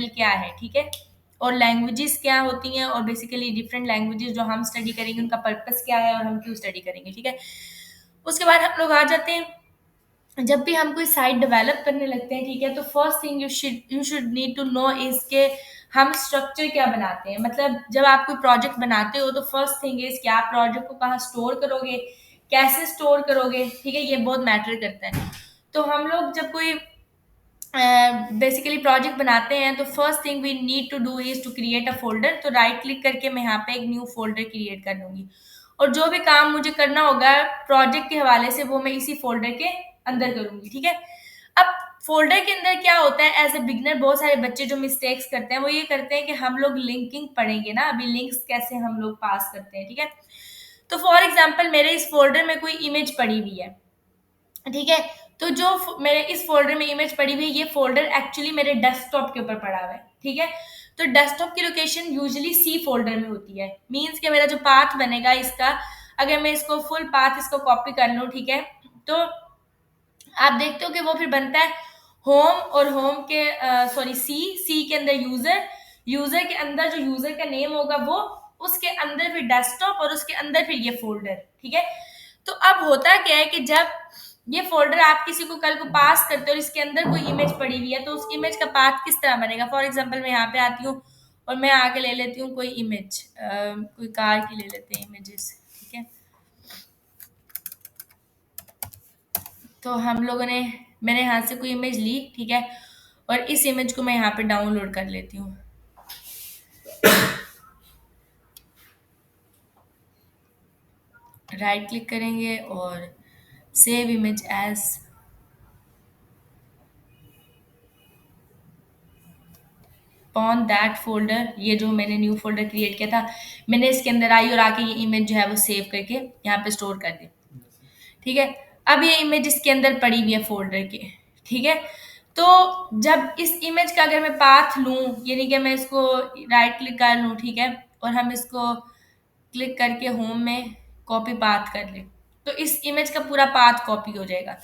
HTML क्या है, ठीक है, और लैंग्वेजेस क्या होती हैं, और बेसिकली डिफरेंट लैंग्वेजेस जो हम स्टडी करेंगे उनका पर्पस क्या है और हम क्यों स्टडी करेंगे, ठीक है। उसके बाद हम लोग आ जाते हैं, जब भी हम कोई साइट डेवलप करने लगते हैं, ठीक है, तो first thing you should need to know is के हम स्ट्रक्चर क्या बनाते हैं। मतलब जब आप कोई प्रोजेक्ट बनाते हो तो फर्स्ट थिंग इज कि आप प्रोजेक्ट को कहाँ स्टोर करोगे, कैसे स्टोर करोगे, ठीक है, ये बहुत मैटर करता है। तो हम लोग जब कोई बेसिकली प्रोजेक्ट बनाते हैं तो first thing we need to do is to create a folder. तो राइट क्लिक करके मैं यहाँ पे एक न्यू फोल्डर क्रिएट कर लूंगी, और जो भी काम मुझे करना होगा प्रोजेक्ट के हवाले से वो मैं इसी फोल्डर के अंदर करूंगी, ठीक है। अब फोल्डर के अंदर क्या होता है, एज ए बिगनर बहुत सारे बच्चे जो मिस्टेक्स करते हैं वो ये करते हैं कि हम लोग लिंकिंग पढ़ेंगे ना, अभी लिंक्स कैसे हम लोग पास करते हैं, ठीक है। तो फॉर एग्जाम्पल मेरे इस फोल्डर में कोई इमेज पड़ी हुई है, ठीक है, तो जो मेरे इस फोल्डर में इमेज पड़ी हुई है ये फोल्डर एक्चुअली मेरे डेस्कटॉप के ऊपर पड़ा हुआ है, ठीक है। तो डेस्कटॉप की लोकेशन यूजुअली सी फोल्डर में होती है, मींस कि मेरा जो पाथ बनेगा इसका, अगर मैं इसको फुल पाथ इसको कॉपी कर लूँ, ठीक है, तो आप देखते हो कि वो फिर बनता है होम, और होम के सॉरी सी के अंदर यूजर, यूजर के अंदर जो यूजर का नेम होगा वो, उसके अंदर फिर डेस्कटॉप, और उसके अंदर फिर ये फोल्डर, ठीक है। तो अब होता क्या है कि जब ये फोल्डर आप किसी को कल को पास करते हो और इसके अंदर कोई इमेज पड़ी हुई है तो उस इमेज का पाथ किस तरह बनेगा। फॉर एग्जांपल मैं यहाँ पे आती हूँ और मैं आके ले लेती हूँ कोई इमेज, कोई कार की ले लेते हैं इमेजेस, ठीक है। तो हम लोगों ने, मैंने यहाँ से कोई इमेज ली, ठीक है, और इस इमेज को मैं यहाँ पे डाउनलोड कर लेती हूँ। राइट क्लिक करेंगे और save image as, on that folder, ये जो मैंने न्यू फोल्डर क्रिएट किया था मैंने इसके अंदर आई और आके ये इमेज जो है वो सेव करके यहाँ पे स्टोर कर दी, ठीक है। अब ये इमेज इसके अंदर पड़ी हुई है फोल्डर के, ठीक है। तो जब इस इमेज का अगर मैं पाथ लूँ, यानी कि मैं इसको राइट क्लिक कर लूँ, ठीक है, और हम इसको क्लिक करके होम में कॉपी पाथ कर लें, तो इस इमेज का पूरा पाथ कॉपी हो जाएगा।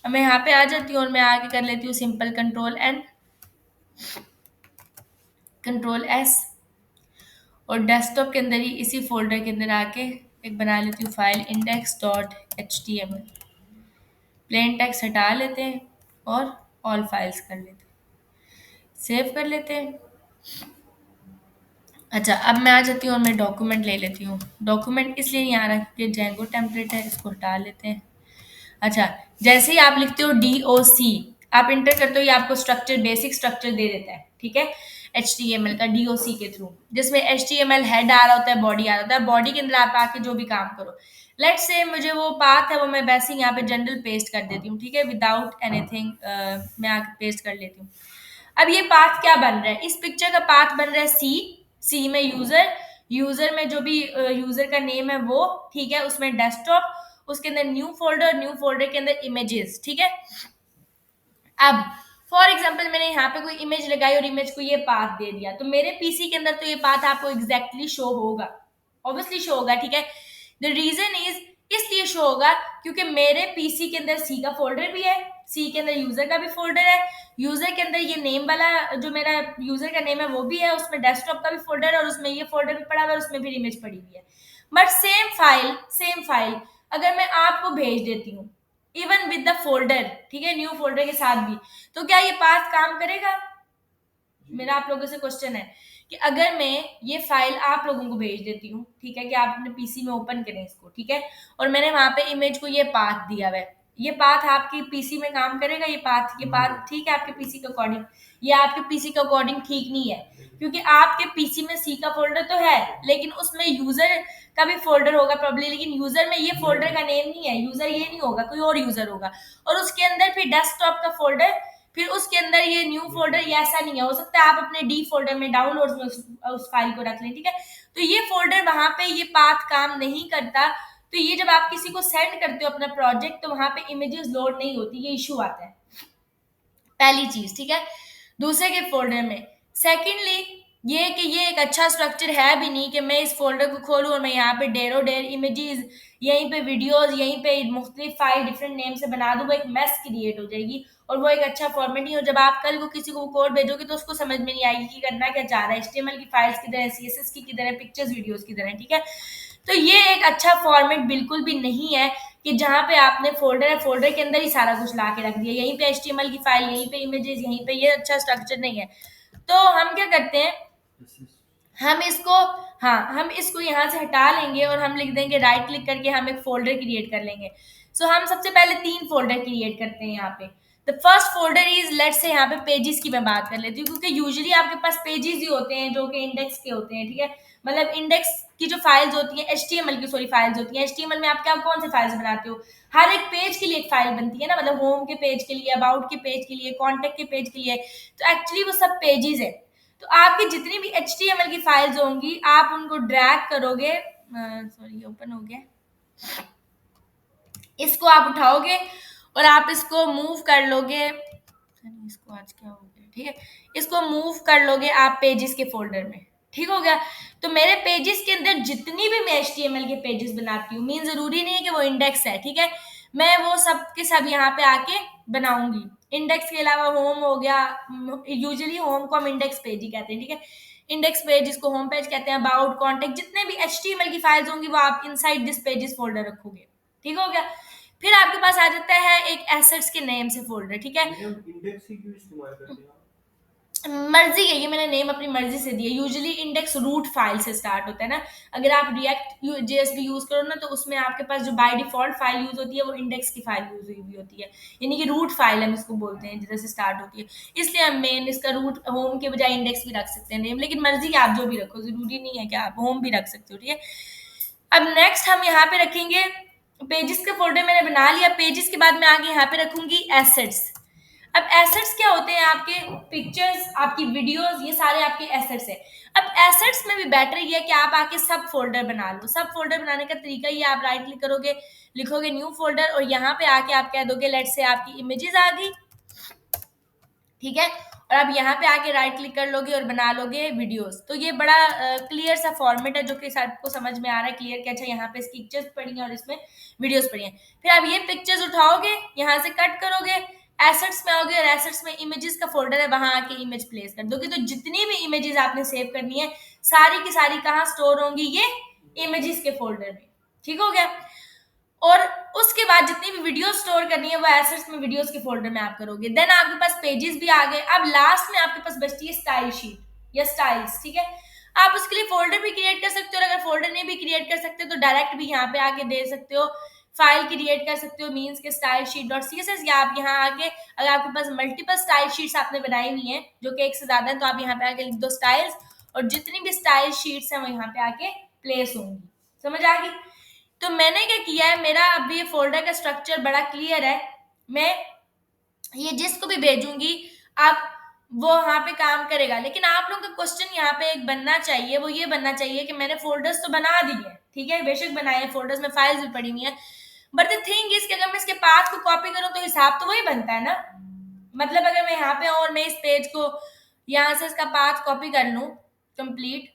अब मैं यहाँ पे आ जाती हूँ और मैं आगे कर लेती हूँ सिंपल कंट्रोल कंट्रोल एस, और डेस्कटॉप के अंदर ही इसी फोल्डर के अंदर आके एक बना लेती हूँ फाइल index.html, प्लेन टेक्स्ट हटा लेते हैं और ऑल फाइल्स कर लेते हैं, सेव कर लेते हैं। अच्छा, अब मैं आ जाती हूँ और मैं डॉक्यूमेंट ले लेती हूँ। डॉक्यूमेंट इसलिए नहीं आ रहा क्योंकि जेंगो टेम्पलेट है, इसको हटा लेते हैं। अच्छा, जैसे ही आप लिखते हो DOC, आप इंटर करते हो ये आपको स्ट्रक्चर, बेसिक स्ट्रक्चर दे देता है, ठीक है, HTML का DOC के थ्रू, जिसमें HTML हेड आ रहा होता है, बॉडी आ रहा होता है, बॉडी के अंदर आप आके जो भी काम करो। लेट्स से मुझे वो पाथ है वो मैं वैसे ही यहाँ पे जनरल पेस्ट कर देती हूँ, ठीक है, विदाउट एनीथिंग मैं आके पेस्ट कर लेती हूँ। अब ये पाथ क्या बन रहा है, इस पिक्चर का पाथ बन रहा है सी में यूजर, यूजर में जो भी यूजर का नेम है वो, ठीक है, उसमें डेस्कटॉप, उसके अंदर न्यू फोल्डर, न्यू फोल्डर के अंदर इमेजेस, ठीक है। अब फॉर एग्जाम्पल मैंने यहाँ पे कोई इमेज लगाई और इमेज को ये पाथ दे दिया, तो मेरे पीसी के अंदर तो ये पाथ आपको एग्जैक्टली शो होगा, ऑब्वियसली शो होगा, ठीक है। द रीजन इज, इसलिए शो होगा क्योंकि मेरे पीसी के अंदर सी का फोल्डर भी है, सी के अंदर यूजर का भी फोल्डर है, यूजर के अंदर ये नेम वाला जो मेरा यूजर का नेम है वो भी है, उसमें डेस्कटॉप का भी फोल्डर है और उसमें ये फोल्डर भी पड़ा हुआ है, उसमें फिर इमेज पड़ी हुई है। बट सेम फाइल अगर मैं आपको भेज देती हूँ इवन विद द फोल्डर, ठीक है, न्यू फोल्डर के साथ भी, तो क्या ये पाथ काम करेगा? मेरा आप लोगों से क्वेश्चन है कि अगर मैं ये फाइल आप लोगों को भेज देती हूँ, ठीक है, कि आप अपने पीसी में ओपन करें इसको, ठीक है, और मैंने वहां पे इमेज को ये पाथ दिया हुआ है, ये पाथ आपकी पीसी में काम करेगा? ये पाथ ठीक है आपके पीसी के अकॉर्डिंग, ये आपके पीसी के अकॉर्डिंग ठीक नहीं है, क्योंकि आपके पीसी में सी का फोल्डर तो है लेकिन उसमें यूजर का भी फोल्डर होगा प्रॉब्ली, लेकिन यूजर में ये फोल्डर का नेम नहीं है, यूजर ये नहीं होगा, कोई और यूजर होगा, और उसके अंदर फिर डेस्कटॉप का फोल्डर, फिर उसके अंदर ये न्यू फोल्डर, ये ऐसा नहीं है, हो सकता है आप अपने डी फोल्डर में डाउनलोड में उस फाइल को रख लें, ठीक है। तो ये फोल्डर वहां पे ये पाथ काम नहीं करता, तो ये जब आप किसी को सेंड करते हो अपना प्रोजेक्ट तो वहां पे इमेजेस लोड नहीं होती, ये इशू आता है, पहली चीज, ठीक है, दूसरे के फोल्डर में। सेकेंडली ये कि ये एक अच्छा स्ट्रक्चर है भी नहीं कि मैं इस फ़ोल्डर को खोलूँ और मैं यहाँ पे ढेरों ढेर इमेजेस, यहीं पे वीडियोज़, यहीं पे मुख्तलिफ फ़ाइल डिफरेंट नेम से बना दूँ, वो एक मेस क्रिएट हो जाएगी और वो एक अच्छा फॉर्मेट नहीं। और जब आप कल को किसी को कोड भेजोगे तो उसको समझ में नहीं आएगी कि करना क्या चाह रहा है। एचटीएमएल की फाइल्स किधर है, सीएसएस की किधर है, पिक्चर्स वीडियोज़ किधर है, ठीक है? तो ये एक अच्छा फॉर्मेट बिल्कुल भी नहीं है कि जहाँ पे आपने फ़ोल्डर है, फ़ोल्डर के अंदर ही सारा कुछ ला के रख दिया। यहीं पे एचटीएमएल की फाइल, यहीं पे इमेजेस, यहीं पे, ये अच्छा स्ट्रक्चर नहीं है। तो हम क्या करते हैं, हम इसको, हाँ, हम इसको यहाँ से हटा लेंगे और हम लिख देंगे, राइट क्लिक करके हम एक फ़ोल्डर क्रिएट कर लेंगे। सो हम सबसे पहले 3 फ़ोल्डर क्रिएट करते हैं यहाँ पे। The first folder is, let's say यहाँ पे पेजेस की मैं बात कर लेती हूँ क्योंकि यूजुअली आपके पास पेजेस ही होते हैं जो कि इंडेक्स के होते हैं, ठीक है? मतलब इंडेक्स की जो फाइल्स होती हैं, एचटीएमएल की सॉरी फाइल्स होती हैं। एचटीएमएल में आप क्या कौन से फाइल्स बनाते हो? हर एक पेज के लिए एक फाइल बनती है ना, मतलब होम के पेज के लिए, अबाउट के पेज के लिए, कॉन्टैक्ट के पेज के लिए। तो एक्चुअली वो सब पेजेस है। तो आपकी जितनी भी एचटीएमएल की फाइल्स होंगी, आप उनको ड्रैग करोगे, सॉरी ओपन हो गया, इसको आप उठाओगे और आप इसको मूव कर लोगे, इसको आज क्या हो गया, ठीक है, इसको मूव कर लोगे आप पेजेस के फोल्डर में। ठीक हो गया? तो मेरे पेजेस के अंदर जितनी भी मैं एचटीएमएल के पेजेस बनाती हूँ, मीन जरूरी नहीं है कि वो इंडेक्स है, ठीक है, मैं वो सब के सब यहाँ पे आके बनाऊंगी। इंडेक्स के अलावा होम हो गया, यूजुअली होम को हम इंडेक्स पेज ही कहते हैं, ठीक है, इंडेक्स पेज जिसको होम पेज कहते हैं, अबाउट, कॉन्टेक्ट, जितने भी एचटीएमएल की फाइल्स होंगी वो आप इनसाइड दिस पेजेस फोल्डर रखोगे। ठीक हो गया? फिर आपके पास आ जाता है एक एसेट्स के नेम से फोल्डर, ठीक है, इंडेक्स ही क्यों इस्तेमाल करते हैं आप? मर्जी है, ये मैंने नेम अपनी मर्जी से दी है। यूजुअली इंडेक्स रूट फाइल से स्टार्ट होता है ना, अगर आप रिएक्ट जेएसपी यूज करो ना तो उसमें आपके पास जो बाय डिफॉल्ट फाइल यूज होती है वो इंडेक्स की फाइल यूज हुई हुई होती है, यानी कि रूट फाइल हम इसको बोलते हैं जिधर से स्टार्ट होती है। इसलिए हम मेन इसका रूट होम के बजाय इंडेक्स भी रख सकते हैं नेम, लेकिन मर्जी है आप जो भी रखो, जरूरी नहीं है कि आप होम भी रख सकते हो, ठीक है। अब नेक्स्ट हम यहाँ पे रखेंगे, पेजेस का फोल्डर मैंने बना लिया, पेजेस के बाद मैं आगे यहाँ पे रखूंगी एसेट्स। अब एसेट्स क्या होते हैं? आपके पिक्चर्स, आपकी वीडियोस, ये सारे आपके एसेट्स हैं। अब एसेट्स में भी बेटर ये है कि आप आके सब फोल्डर बना लो। सब फोल्डर बनाने का तरीका ये, आप राइट क्लिक करोगे, लिखोगे न्यू फोल्डर और यहाँ पे आके आप कह दोगे लेट्स से आपकी इमेजेस आ गई, ठीक है, और आप यहाँ पे आके राइट क्लिक कर लोगे और बना लोगे वीडियोस। तो ये बड़ा क्लियर सा फॉर्मेट है जो कि सबको समझ में आ रहा है क्लियर कि अच्छा यहाँ पे इसकी पिक्चर्स पड़ी हैं और इसमें वीडियोस पड़ी हैं। फिर आप ये पिक्चर्स उठाओगे, यहाँ से कट करोगे, एसेट्स में आओगे और एसेट्स में इमेजेस का फोल्डर है, वहां आके इमेज प्लेस कर दोगे। तो जितनी भी इमेजेस आपने सेव करनी है सारी की सारी कहाँ स्टोर होंगी? ये इमेजेस के फोल्डर में। ठीक हो गया? और उसके बाद जितनी भी वीडियो स्टोर करनी है वो एसेट्स में वीडियोस के फोल्डर में आप करोगे। देन आपके पास पेजेस भी आ गए। अब लास्ट में आपके पास बचती है स्टाइल शीट या स्टाइल्स, ठीक है। आप उसके लिए फोल्डर भी क्रिएट कर सकते हो और अगर फोल्डर नहीं भी क्रिएट कर सकते तो डायरेक्ट भी यहाँ पे आके दे सकते हो, फाइल क्रिएट कर सकते हो मीन्स के स्टाइल शीट डॉट सीएसएस, या आप यहाँ आके अगर आपके पास मल्टीपल स्टाइल शीट्स आपने बनाई हुई हैं जो कि एक से ज्यादा है तो आप यहाँ पे आके लिख दो स्टाइल्स और जितनी भी स्टाइल शीट्स हैं वो यहाँ पे आके प्लेस होंगी। समझ आ गई? तो मैंने क्या किया है, मेरा अभी ये फोल्डर का स्ट्रक्चर बड़ा क्लियर है। मैं ये जिसको भी भेजूंगी आप वो वहां पे काम करेगा, लेकिन आप लोगों का क्वेश्चन यहाँ पे एक बनना चाहिए, वो ये बनना चाहिए कि मैंने फोल्डर्स तो बना दिए, ठीक है, बेशक बनाए फोल्डर्स में फाइल्स भी पड़ी हुई है, बट द थिंग इज कि अगर मैं इसके पाथ को कॉपी करूं तो हिसाब तो वही बनता है ना। मतलब अगर मैं यहाँ पे और मैं इस पेज को यहाँ से इसका पाथ कॉपी कर लूं कंप्लीट,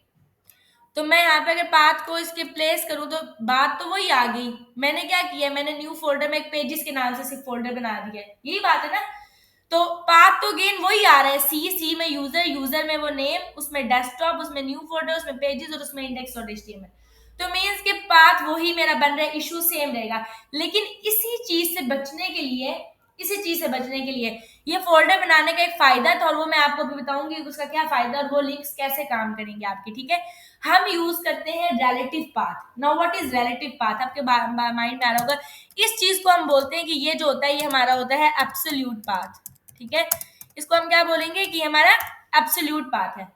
तो मैं यहाँ पे अगर पाथ को इसके प्लेस करूँ तो बात तो वही आ गई। मैंने क्या किया, मैंने न्यू फोल्डर में एक पेजेस के नाम से सिर्फ फोल्डर बना दिया है, यही बात है ना। तो पाथ तो गेन वही आ रहा है, सी सी में यूजर, यूजर में वो नेम, उसमें डेस्कटॉप, उसमें न्यू फोल्डर, उसमें पेजेस और उसमें इंडेक्स और एचटीएमएल। तो मीन्स के पाथ वही मेरा बन रहा है, इशू सेम रहेगा। लेकिन इसी चीज से बचने के लिए ये फोल्डर बनाने का एक फायदा था और वो मैं आपको भी बताऊंगी उसका क्या फायदा और वो लिंक्स कैसे काम करेंगे आपके, ठीक है। हम यूज करते हैं relative path. Now what is relative path? आपके माइंड में आ रहा होगा, इस चीज को हम बोलते हैं कि ये जो होता है ये हमारा होता है एब्सोल्यूट पाथ, ठीक है। इसको हम क्या बोलेंगे कि हमारा एब्सोल्यूट पाथ है।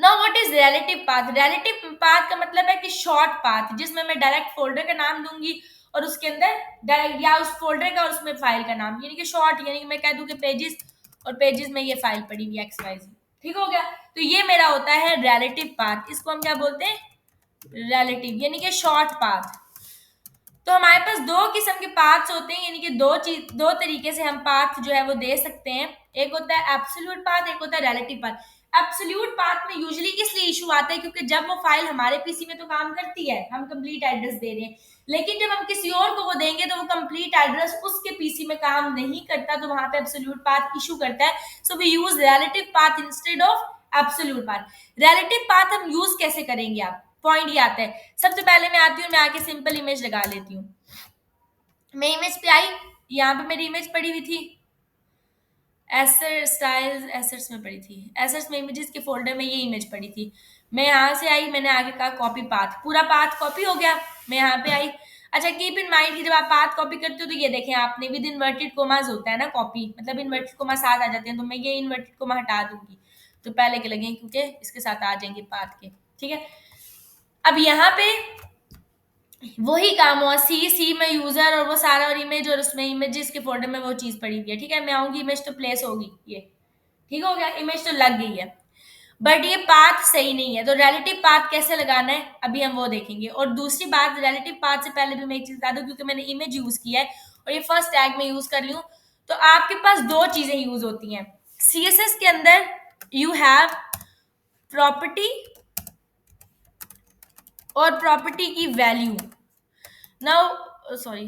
Now what is relative path? Relative path का मतलब है कि शॉर्ट पाथ, जिसमें मैं डायरेक्ट फोल्डर का नाम दूंगी और उसके अंदर डायरेक्ट या उस फोल्डर का और उसमें फाइल का नाम, यानी कि शॉर्ट, यानी कि मैं कह दूं कि पेजेस और पेजेस में ये फाइल पड़ी हुई एक्स वाई जी। ठीक हो गया? तो ये मेरा होता है रिलेटिव पाथ। इसको हम क्या बोलते हैं? रिलेटिव, यानी कि शॉर्ट पाथ। तो हमारे पास दो किस्म के पाथ्स होते हैं, यानी कि दो तरीके से हम पाथ जो है वो दे सकते हैं। एक होता है एब्सोल्यूट पाथ, एक होता है रिलेटिव पाथ। एब्सोल्यूट पाथ में यूजुअली इसलिए इशू आता है क्योंकि जब वो फाइल हमारे पीसी में तो काम करती है, हम कंप्लीट एड्रेस दे रहे हैं, लेकिन जब हम किसी और को वो देंगे तो वो कंप्लीट एड्रेस उसके पीसी में काम नहीं करता, तो वहां पे एब्सोल्यूट पाथ इशू करता है। So we use relative path instead of absolute path. Relative path हम यूज कैसे करेंगे, आप पॉइंट ये आता है। सबसे पहले मैं आती हूँ, मैं आके सिंपल इमेज लगा लेती हूँ। मैं इमेज पे आई, यहाँ पे मेरी इमेज पड़ी हुई थी, एसर स्टाइल्स एसेट्स में पड़ी थी, एसेट्स में इमेजेस के फोल्डर में ये इमेज पड़ी थी। मैं यहाँ से आई, मैंने आगे कहा कॉपी पाथ, पूरा पाथ कॉपी हो गया। मैं यहाँ पे आई। अच्छा कीप इन माइंड कि जब आप पाथ कॉपी करते हो तो ये देखें आपने विद इन्वर्टेड कोमास होता है ना कॉपी, मतलब इन्वर्टेड कोमा साथ आ जाते हैं, तो मैं ये इन्वर्टेड कोमा हटा दूंगी, तो पहले के लगे क्योंकि इसके साथ आ जाएंगे पाथ के। ठीक है, अब यहाँ पे वही काम हुआ, सी सी में यूजर और वो सारा और इमेज, और उसमें इमेजेस के फोल्डर में वो चीज पड़ी हुई है। ठीक है, मैं आऊंगी, इमेज तो प्लेस होगी, ये ठीक हो गया, इमेज तो लग गई है, बट ये पाथ सही नहीं है। तो रिलेटिव पाथ कैसे लगाना है अभी हम वो देखेंगे। और दूसरी बात, रिलेटिव पाथ से पहले भी मैं एक चीज बता दूं, क्योंकि मैंने इमेज यूज किया है और ये फर्स्ट टैग में यूज कर लूं, तो आपके पास दो चीजें यूज होती हैं सीएसएस के अंदर। यू हैव प्रॉपर्टी और प्रॉपर्टी की वैल्यू। नाउ सॉरी,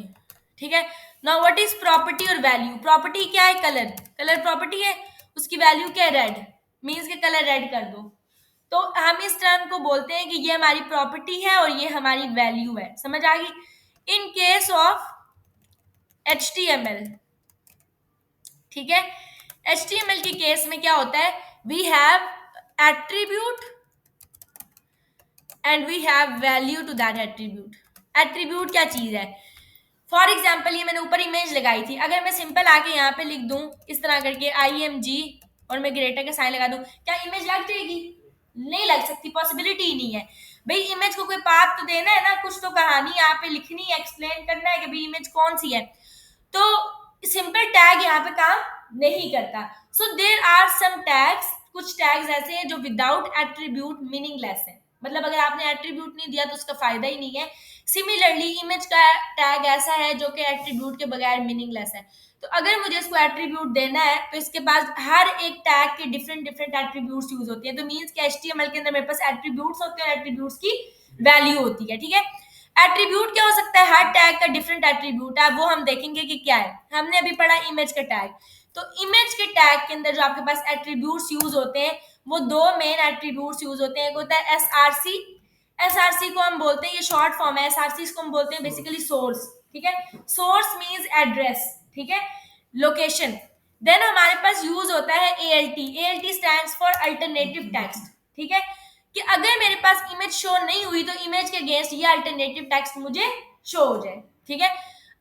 ठीक है, नाउ व्हाट इज प्रॉपर्टी और वैल्यू। प्रॉपर्टी क्या है, कलर, कलर प्रॉपर्टी है, उसकी वैल्यू क्या है, रेड, मीन्स के कलर रेड कर दो। तो हम इस टर्म को बोलते हैं कि ये हमारी प्रॉपर्टी है और ये हमारी वैल्यू है, समझ आ गई। इन केस ऑफ HTML, ठीक है, HTML के केस में क्या होता है, we have attribute and we have value to that attribute. Attribute क्या चीज है, फॉर एग्जाम्पल ये मैंने ऊपर इमेज लगाई थी, अगर मैं सिंपल आके यहाँ पे लिख दूं इस तरह करके IMG और मैं ग्रेटर का साइन लगा दूं, क्या इमेज लग जाएगी, नहीं लग सकती, पॉसिबिलिटी ही नहीं है। भाई इमेज को कोई पाथ तो देना है ना, कुछ तो कहानी यहाँ पे लिखनी है, एक्सप्लेन करना है कि भाई इमेज कौन सी है, तो सिंपल टैग यहाँ पे काम नहीं करता। सो देर आर सम टैग्स, कुछ टैग्स ऐसे हैं जो विदाउट एट्रीब्यूट मीनिंगलेस है, मतलब अगर आपने एट्रीब्यूट नहीं दिया तो उसका फायदा ही नहीं है। सिमिलरली इमेज का टैग ऐसा है जो कि एट्रीब्यूट के बगैर मीनिंगलेस है। तो अगर मुझे इसको एट्रीब्यूट देना है तो इसके पास हर एक टैग के डिफरेंट डिफरेंट एट्रीब्यूट्स यूज होती है, तो मींस कि HTML के अंदर मेरे पास एट्रीब्यूट्स होते हैं और एट्रीब्यूट्स की वैल्यू होती है। ठीक है, एट्रीब्यूट क्या हो सकता है, हर टैग का डिफरेंट एट्रीब्यूट है, वो हम देखेंगे कि क्या है। हमने अभी पढ़ा इमेज का टैग, तो इमेज के टैग के अंदर जो आपके पास एट्रीब्यूट्स यूज होते हैं वो दो मेन एट्रीब्यूट्स यूज होते हैं। एक होता है SRC, SRC को हम बोलते हैं, ये शॉर्ट फॉर्म है, SRC इसको हम बोलते हैं बेसिकली सोर्स। ठीक है, सोर्स मींस एड्रेस, ठीक है, लोकेशन। देन हमारे पास यूज होता है ALT, ALT stands for alternative text. ठीक है, कि अगर मेरे पास इमेज शो नहीं हुई तो इमेज के अगेंस्ट ये अल्टरनेटिव टेक्स्ट मुझे शो हो जाए। ठीक है,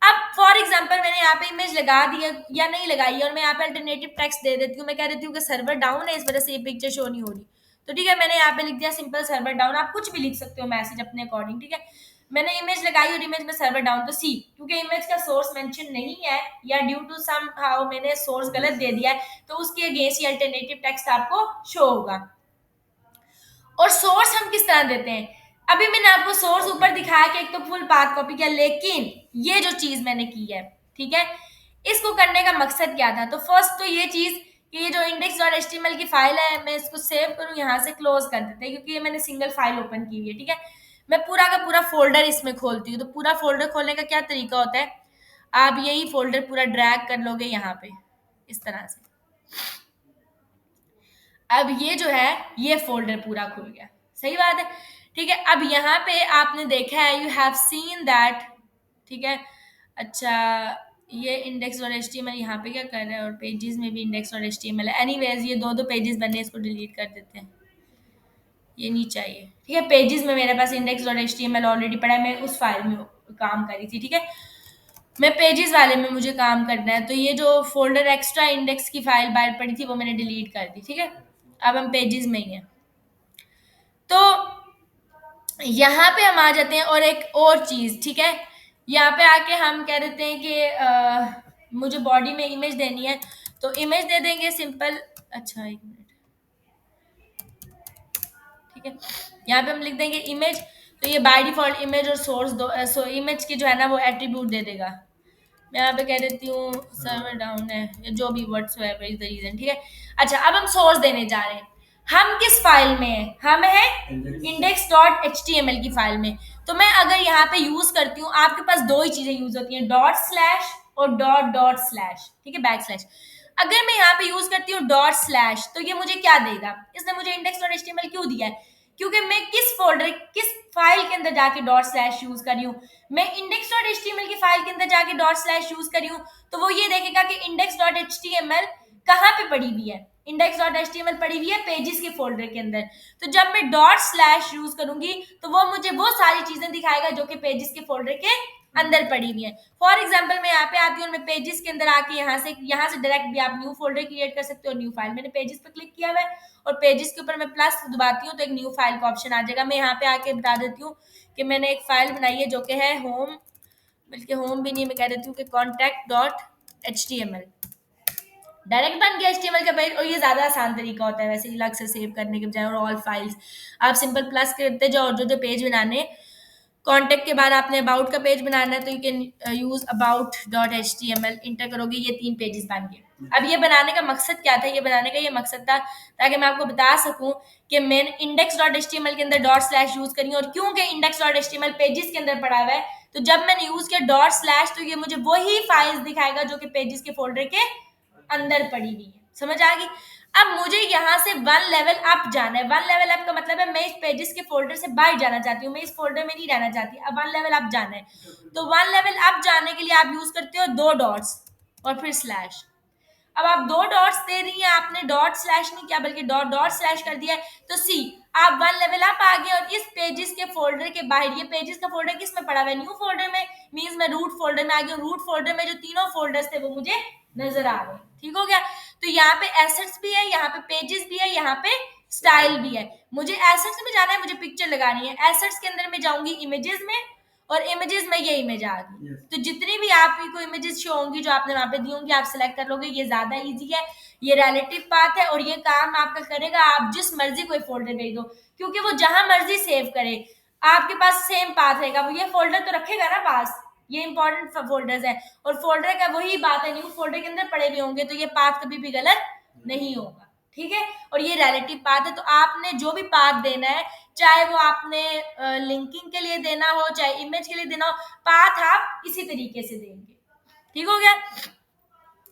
अब फॉर एग्जांपल मैंने यहाँ पे इमेज लगा दी है या नहीं लगाई है और मैं यहाँ पे अल्टरनेटिव टेक्स्ट दे देती हूँ, मैं कह देती हूँ कि सर्वर डाउन है इस वजह से ये पिक्चर शो नहीं हो रही, तो ठीक है मैंने यहाँ पे लिख दिया सिंपल सर्वर डाउन। आप कुछ भी लिख सकते हो मैसेज अपने अकॉर्डिंग। ठीक है, मैंने इमेज लगाई और इमेज में सर्वर डाउन, तो सी क्योंकि इमेज का सोर्स मेंशन नहीं है या ड्यू टू सम हाउ मैंने सोर्स गलत दे दिया है, तो उसके अगेंस्ट ये अल्टरनेटिव टेक्स्ट आपको शो होगा। और सोर्स हम किस तरह देते हैं, अभी मैंने आपको सोर्स ऊपर दिखाया कि एक तो फुल पाथ कॉपी किया, लेकिन ये जो चीज मैंने की है, ठीक है, इसको करने का मकसद क्या था। तो फर्स्ट तो ये चीज कि ये जो index.html की फाइल है मैं इसको सेव करूं, यहाँ से क्लोज कर देते हैं क्योंकि ये मैंने सिंगल फाइल ओपन की हुई है। ठीक है, मैं पूरा का पूरा फोल्डर इसमें खोलती हूँ। तो पूरा फोल्डर खोलने का क्या तरीका होता है, आप यही फोल्डर पूरा ड्रैग कर लोगे यहाँ पे इस तरह से, अब ये जो है ये फोल्डर पूरा खुल गया, सही बात है। ठीक है, अब यहाँ पे आपने देखा है यू हैव सीन दैट, ठीक है, अच्छा ये इंडेक्स और HTML यहाँ पे क्या कर रहा है और पेजेस में भी इंडेक्स और HTML है। एनीवेज ये दो दो पेजेस बने, इसको डिलीट कर देते हैं, ये नहीं चाहिए। ठीक है, पेजेस में मेरे पास इंडेक्स और HTML ऑलरेडी पड़ा है, मैं उस फाइल में काम करी थी। ठीक है, मैं पेजेस वाले में मुझे काम करना है, तो ये जो फोल्डर एक्स्ट्रा इंडेक्स की फाइल बाहर पड़ी थी वो मैंने डिलीट कर दी। ठीक है, अब हम पेजेस में ही हैं, तो यहाँ पे हम आ जाते हैं और एक और चीज, ठीक है, यहाँ पे आके हम कह देते हैं कि मुझे बॉडी में इमेज देनी है, तो इमेज दे देंगे सिंपल। अच्छा एक मिनट, ठीक है, यहाँ पे हम लिख देंगे इमेज, तो ये बाय डिफॉल्ट इमेज और सोर्स दो, सो इमेज की जो है ना वो एट्रीब्यूट दे देगा। मैं यहाँ पे कह देती हूँ सर्वर डाउन है या जो भी व्हाट्सएवर इज द रीजन। ठीक है, अच्छा अब हम सोर्स देने जा रहे हैं। हम किस फाइल में है, हम है index.html की फाइल में। तो मैं अगर यहाँ पे यूज करती हूँ, आपके पास दो ही चीजें यूज होती हैं, डॉट स्लैश और डॉट डॉट स्लैश, ठीक है, बैक स्लैश। अगर मैं यहाँ पे यूज करती हूँ डॉट स्लैश, तो ये मुझे क्या देगा, इसने मुझे index.html क्यों दिया है, क्योंकि मैं किस फोल्डर, किस फाइल के अंदर जाके डॉट स्लैश यूज कर रही हूँ, मैं index.html की फाइल के अंदर जाके डॉट स्लैश यूज कर रही हूँ। तो वो ये देखेगा कि index.html कहाँ पे पड़ी हुई है, index.html पड़ी हुई है पेजेस के फोल्डर के अंदर। तो जब मैं डॉट स्लैश यूज करूंगी तो वो मुझे वो सारी चीजें दिखाएगा जो कि पेजेस के फोल्डर के अंदर पड़ी हुई है। फॉर एग्जाम्पल मैं यहाँ पे आती हूँ, मैं पेजेस के अंदर आके यहाँ से डायरेक्ट भी आप न्यू फोल्डर क्रिएट कर सकते हो, न्यू फाइल। मैंने पेजेस पे क्लिक किया हुआ है और पेजेस के ऊपर मैं प्लस दबाती हूँ तो एक न्यू फाइल का ऑप्शन आ जाएगा। मैं यहाँ पे आके बता देती हूँ कि मैंने एक फाइल बनाई है जो कि है होम, बल्कि होम भी नहीं, मैं कह देती हूँ कि contact.html। डायरेक्ट बन गया HTML का पेज, और ये ज्यादा आसान तरीका होता है वैसे अलग से सेव करने के बजाय। और ऑल फाइल्स आप सिंपल प्लस करते जाओ, जो जो पेज बनाने, कॉन्टेक्ट के बाद आपने अबाउट का पेज बनाना है तो you can use about dot H T M L, enter करोगे ये 3 पेजेस बन गए। अब ये बनाने का मकसद क्या था, ये बनाने का ये मकसद था ताकि मैं आपको बता सकूं कि मैंने index dot H T M L के अंदर डॉट स्लैश यूज करी, और क्योंकि index dot H T M L pages के अंदर पड़ा हुआ है, तो जब मैंने यूज किया डॉट स्लैश तो ये मुझे वही फाइल्स दिखाएगा जो कि पेजेस के फोल्डर के अंदर पड़ी हुई है। समझ आ गई। अब मुझे यहाँ से 1 लेवल अप जाना है। 1 लेवल अप का मतलब है मैं इस पेजेस के फोल्डर से बाहर जाना चाहती हूँ, मैं इस फोल्डर में नहीं रहना चाहती, अब 1 लेवल अप जाना है। तो 1 लेवल अप जाने के लिए आप यूज करते हो 2 डॉट्स और फिर स्लैश। अब आप 2 डॉट्स दे रही हैं, आपने डॉट स्लैश नहीं किया बल्कि डॉट डॉट स्लैश कर दिया है, तो सी आप 1 लेवल अप आ गए। और इस पेजेस के फोल्डर के बाहर, ये पेजेस का फोल्डर किस में पड़ा हुआ है, न्यू फोल्डर में, मींस मैं रूट फोल्डर में आ गई हूँ। रूट फोल्डर में जो तीनों फोल्डर्स थे वो मुझे नजर आ रहे, ठीक हो गया। तो यहाँ पे एसेट्स भी है, यहाँ पे पेजेस भी है, यहाँ पे स्टाइल भी है। मुझे एसेट्स में जाना है, मुझे पिक्चर लगानी है, एसेट्स के अंदर मैं जाऊंगी इमेजेस में, और इमेजेस में ये इमेज आ गई। तो जितनी भी आपको इमेजेस शो होंगी जो आपने वहां पे दी होंगी, आप सिलेक्ट कर लोगे। ये ज्यादा इजी है, ये रिलेटिव पाथ है, और ये काम आपका करेगा आप जिस मर्जी कोई फोल्डर भेज दो, क्योंकि वो जहां मर्जी सेव करे आपके पास सेम पाथ रहेगा, वो ये फोल्डर तो रखेगा ना पास। ये इंपॉर्टेंट फोल्डर्स है, और फोल्डर का वही बात है, न्यू फोल्डर के अंदर पड़े हुए होंगे तो ये पाथ कभी भी गलत नहीं होगा, ठीक है। और ये रिलेटिव पाथ है, तो आपने जो भी पाथ देना है, चाहे वो आपने लिंकिंग के लिए देना हो, चाहे इमेज के लिए देना हो, पाथ आप इसी तरीके से देंगे, ठीक हो गया।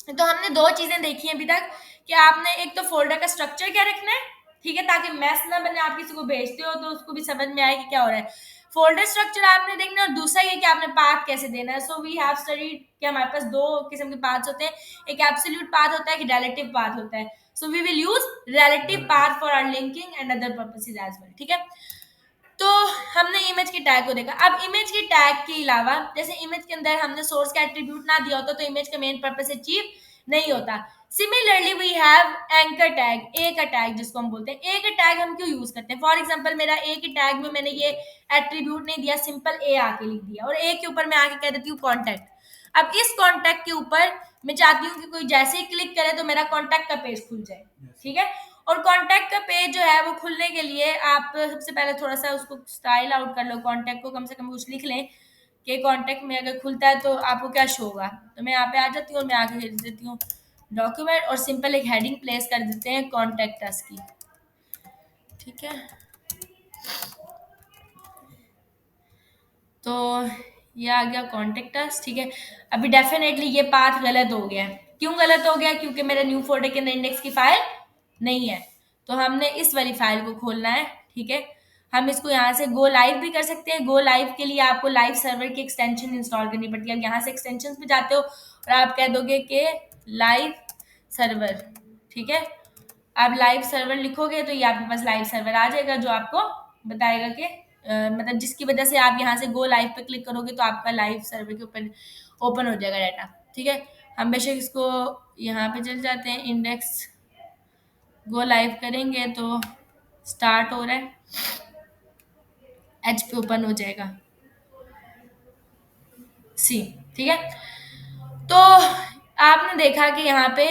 तो हमने 2 चीजें देखी हैं अभी तक कि आपने एक तो फोल्डर का स्ट्रक्चर क्या रखना है, ठीक है, ताकि मैस ना बने, आप किसी को भेजते हो तो उसको भी समझ में आए कि क्या हो रहा है। फोल्डर स्ट्रक्चर आपने देखना है, और दूसरा ये कि आपने पाथ कैसे देना है। सो वी हैव स्टडीड कि हमारे पास 2 किस्म के पाथ्स होते हैं, एक एब्सोल्यूट पाथ होता है, एक रिलेटिव पाथ होता है। So we will use relative path for our linking and other purposes as well, ठीक है। तो हमने इमेज की टैग को देखा। अब इमेज की टैग के अलावा, जैसे इमेज के अंदर हमने सोर्स का एट्रीब्यूट ना दिया होता तो इमेज का मेन पर्पस अचीव नहीं होता। Similarly we have anchor tag, A का टैग जिसको हम बोलते हैं। ए का टैग हम क्यों यूज करते हैं, फॉर एग्जांपल मेरा ए के टैग में मैंने ये एट्रीब्यूट नहीं दिया, सिंपल ए आके लिख दिया, और ए के ऊपर मैं आके कह देती हूँ कॉन्टैक्ट। अब इस कॉन्टैक्ट के ऊपर मैं चाहती हूँ कि कोई जैसे ही क्लिक करे तो मेरा कॉन्टैक्ट का पेज खुल जाए, ठीक है। और कॉन्टैक्ट का पेज जो है वो खुलने के लिए आप सबसे पहले थोड़ा सा उसको स्टाइल आउट कर लो, कॉन्टैक्ट को कम से कम कुछ लिख लें कि कॉन्टैक्ट में अगर खुलता है तो आपको क्या शो होगा। तो मैं यहाँ पे आ जाती हूँ और मैं आगे लिख देती हूँ डॉक्यूमेंट, और सिंपल एक हेडिंग प्लेस कर देते हैं कॉन्टैक्ट अस की, ठीक है। तो ये आ गया कॉन्टेक्ट अस, ठीक है। अभी डेफिनेटली ये पाथ गलत हो गया है। क्यों गलत हो गया, क्योंकि मेरा न्यू फोल्डर के अंदर इंडेक्स की फाइल नहीं है। तो हमने इस वाली फाइल को खोलना है, ठीक है। हम इसको यहाँ से गो लाइव भी कर सकते हैं। गो लाइव के लिए आपको लाइव सर्वर की एक्सटेंशन इंस्टॉल करनी पड़ती है। अब यहाँ से एक्सटेंशन पे जाते हो और आप कह दोगे कि लाइव सर्वर, ठीक है। आप लाइव सर्वर लिखोगे तो ये आपके पास लाइव सर्वर आ जाएगा, जो आपको बताएगा कि मतलब जिसकी वजह से आप यहाँ से गो लाइव पे क्लिक करोगे तो आपका लाइव सर्वर के ऊपर ओपन हो जाएगा डाटा, ठीक है। हम बेशक इसको यहाँ पे चल जाते हैं, इंडेक्स गो लाइव करेंगे तो स्टार्ट हो रहा है, एच पे ओपन हो जाएगा, सी, ठीक है। तो आपने देखा कि यहाँ पे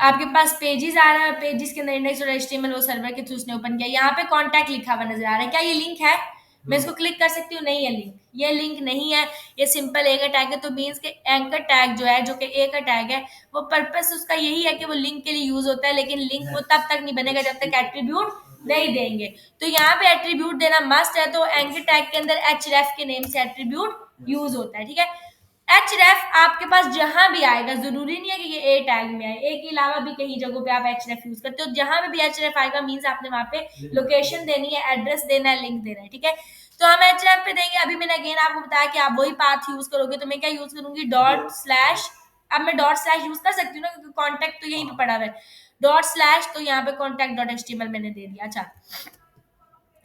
आपके पास पेजेस आ रहा है, पेजेस के अंदर इंडेक्स और एचटीएमएल वो सर्वर के थ्रू उसने ओपन किया। यहाँ पे कॉन्टैक्ट लिखा हुआ नजर आ रहा है, क्या ये लिंक है, मैं इसको क्लिक कर सकती हूँ, नहीं है लिंक, ये लिंक नहीं है, ये सिंपल ए का टैग है। तो मीन्स के एंकर टैग जो है, जो कि ए का टैग है, वो पर्पस उसका यही है कि वो लिंक के लिए यूज होता है, लेकिन लिंक वो तब तक नहीं बनेगा जब तक एट्रीब्यूट नहीं देंगे। तो यहाँ पे एट्रीब्यूट देना मस्ट है। तो एंकर टैग के अंदर href के नेम से एट्रीब्यूट यूज होता है, ठीक है। href आपके पास जहां भी आएगा, जरूरी नहीं है कि ये ए टैग में आए, ए के अलावा भी कहीं जगहों पे आप href यूज करते हो, जहां पे भी href आएगा मीन्स आपने वहां पे लोकेशन देनी है, एड्रेस देना है, लिंक देना है, ठीक है। तो हम href पे देंगे। अभी मैंने अगेन आपको बताया कि आप वही पाथ यूज करोगे, तो मैं क्या यूज करूंगी, डॉट स्लैश। अब मैं डॉट स्लैश यूज कर सकती हूँ ना, क्योंकि कॉन्टेक्ट तो यहीं पे पड़ा हुआ है, डॉट स्लैश। तो यहाँ पे कॉन्टेक्ट डॉट एचटीएमएल मैंने दे दिया। अच्छा,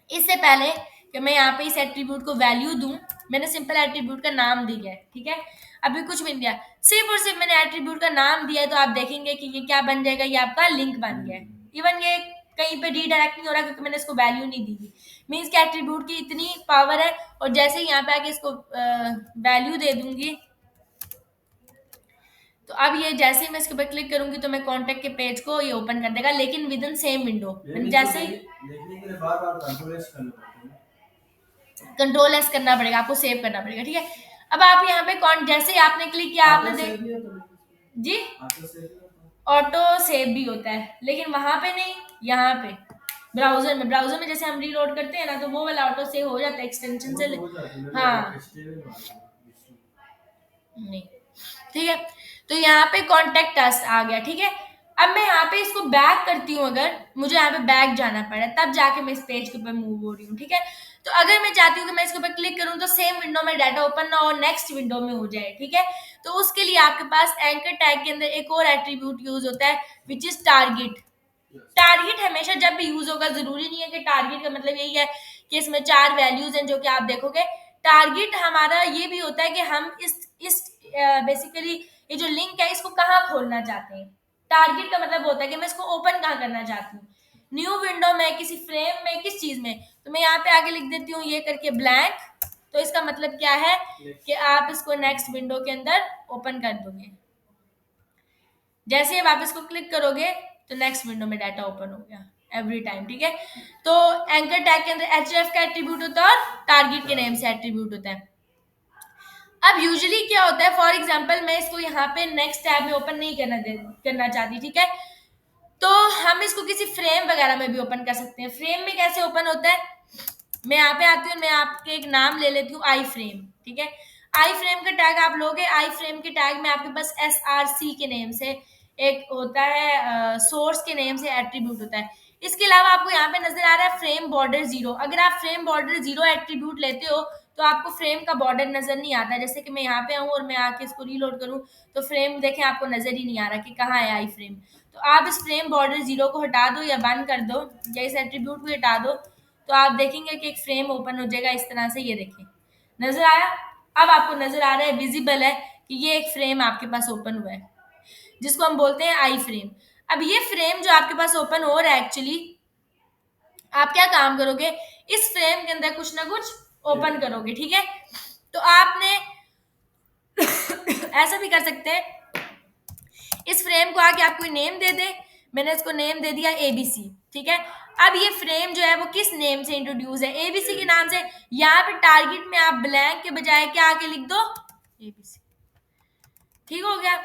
इससे पहले कि मैं यहाँ पे इस एट्रीब्यूट को वैल्यू दूं, मैंने सिंपल एट्रीब्यूट का नाम दिया है, ठीक है। अभी कुछ भी नहीं दिया, सिर्फ और सिर्फ मैंने एट्रीब्यूट का नाम दिया है। तो आप देखेंगे कि ये क्या बन जाएगा, ये आपका लिंक बन गया है। इवन ये कहीं पे रीडायरेक्ट नहीं हो रहा, क्योंकि मैंने इसको वैल्यू नहीं दी थी। मीन्स के एट्रीब्यूट की इतनी पावर है। और जैसे ही यहाँ पे आके इसको वैल्यू दे दूंगी, तो अब ये जैसे ही मैं इसके ऊपर क्लिक करूंगी, तो मैं कॉन्टेक्ट के पेज को ये ओपन कर देगा, लेकिन विद इन सेम विंडो। जैसे ही देखने के लिए बार बार कंट्रोल एस करना पड़ता है। कंट्रोल एस करना पड़ेगा, आपको सेव करना पड़ेगा, ठीक है। अब आप यहाँ पे कौन, जैसे ही आपने क्लिक किया, आपने देख जी, ऑटो सेव भी होता है, लेकिन वहां पे नहीं, यहाँ पे ब्राउजर में जैसे हम रीलोड करते हैं ना, तो वो वाला ऑटो सेव हो जाता है एक्सटेंशन से। हाँ, नहीं, ठीक है। तो यहाँ पे कॉन्टेक्ट अस आ गया, ठीक है। अब मैं यहाँ पे इसको बैक करती हूँ, अगर मुझे यहाँ पे बैक जाना पड़ा तब जाके मैं इस पेज के ऊपर मूव हो रही हूँ, ठीक है। तो अगर मैं चाहती हूँ कि मैं इसके ऊपर क्लिक करूँ तो सेम विंडो में डाटा ओपन ना हो, नेक्स्ट विंडो में हो जाए, ठीक है। तो उसके लिए आपके पास एंकर टैग के अंदर एक और एट्रीब्यूट यूज होता है, विच इज टारगेट। टारगेट हमेशा जब भी यूज होगा, जरूरी नहीं है कि टारगेट का मतलब यही है कि इसमें 4 वैल्यूज हैं जो कि आप देखोगे। टारगेट हमारा ये भी होता है कि हम इस बेसिकली ये जो लिंक है, इसको कहाँ खोलना चाहते हैं। टारगेट का मतलब होता है कि मैं इसको ओपन कहाँ करना चाहती हूँ, न्यू विंडो में, किसी फ्रेम में, किस चीज में। तो मैं यहाँ पे आगे लिख देती हूँ ये करके ब्लैंक। तो इसका मतलब क्या है कि आप इसको नेक्स्ट विंडो के अंदर ओपन कर दोगे। जैसे ही आप इसको क्लिक करोगे, तो नेक्स्ट विंडो में डाटा ओपन हो गया एवरी टाइम, ठीक है। तो एंकर टैग के अंदर href का एट्रीब्यूट होता है और टारगेट के नेम से एट्रीब्यूट होता है। अब यूजुअली क्या होता है, फॉर एग्जांपल मैं इसको यहाँ पे नेक्स्ट टैब में ओपन नहीं करना चाहती, ठीक है। तो हम इसको किसी फ्रेम वगैरह में भी ओपन कर सकते हैं। फ्रेम में कैसे ओपन होता है, मैं यहाँ पे आती हूँ, मैं आपके एक नाम ले लेती हूँ, आई फ्रेम, ठीक है। आई फ्रेम का टैग आप लोगे, आई फ्रेम के टैग में आपके पास SRC के नेम से एक होता है, सोर्स के नेम से एट्रीब्यूट होता है। इसके अलावा आपको यहाँ पे नजर आ रहा है फ्रेम बॉर्डर 0। अगर आप फ्रेम बॉर्डर 0 एट्रीब्यूट लेते हो, तो आपको फ्रेम का बॉर्डर नजर नहीं आता। जैसे कि मैं यहाँ पे आऊँ और मैं आके इसको रीलोड करूँ, तो फ्रेम देखें आपको नजर ही नहीं आ रहा कि कहाँ है आई फ्रेम। तो आप इस फ्रेम बॉर्डर 0 को हटा दो या बंद कर दो, या इस एट्रीब्यूट को हटा दो, तो आप देखेंगे कि एक फ्रेम ओपन हो जाएगा इस तरह से। ये देखें, नजर आया। अब आपको नजर आ रहा है, विजिबल है कि ये एक फ्रेम आपके पास ओपन हुआ है, जिसको हम बोलते हैं आई फ्रेम। अब ये फ्रेम जो आपके पास ओपन हो रहा है, एक्चुअली आप क्या काम करोगे, इस फ्रेम के अंदर कुछ ना कुछ ओपन करोगे, ठीक है। तो आपने ऐसा भी कर सकते हैं, इस फ्रेम को आके आप कोई नेम दे दे। मैंने इसको नेम दे दिया ABC, ठीक है। अब ये फ्रेम जो है वो किस नेम से इंट्रोड्यूस है, ABC के नाम से। यहाँ पे टारगेट में आप ब्लैंक के बजाय क्या आके लिख दो, ABC, ठीक हो गया।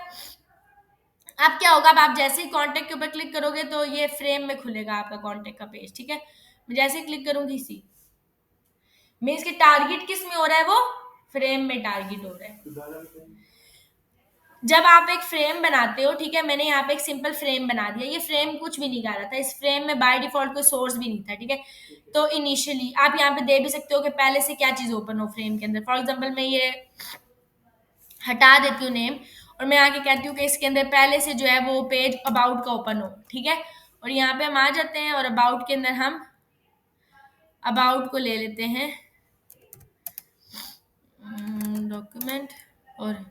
अब क्या होगा, अब आप जैसे ही कॉन्टेक्ट के ऊपर क्लिक करोगे, तो ये फ्रेम में खुलेगा आपका कॉन्टेक्ट का पेज, ठीक है। मैं जैसे ही क्लिक करूंगी इसी में, इसके टारगेट किस में हो रहा है, वो फ्रेम में टारगेट हो रहा है। जब आप एक फ्रेम बनाते हो, ठीक है, मैंने यहाँ पे एक सिंपल फ्रेम बना दिया। ये फ्रेम कुछ भी नहीं कर रहा था, इस फ्रेम में बाय डिफॉल्ट कोई सोर्स भी नहीं था, ठीक है। तो इनिशियली आप यहाँ पे दे भी सकते हो कि पहले से क्या चीज ओपन हो फ्रेम के अंदर। फॉर एग्जांपल मैं ये हटा देती हूँ नेम, और मैं आके कहती हूँ कि इसके अंदर पहले से जो है वो पेज अबाउट का ओपन हो, ठीक है। और यहाँ पे हम आ जाते हैं, और अबाउट के अंदर हम अबाउट को ले लेते हैं, डॉक्यूमेंट, और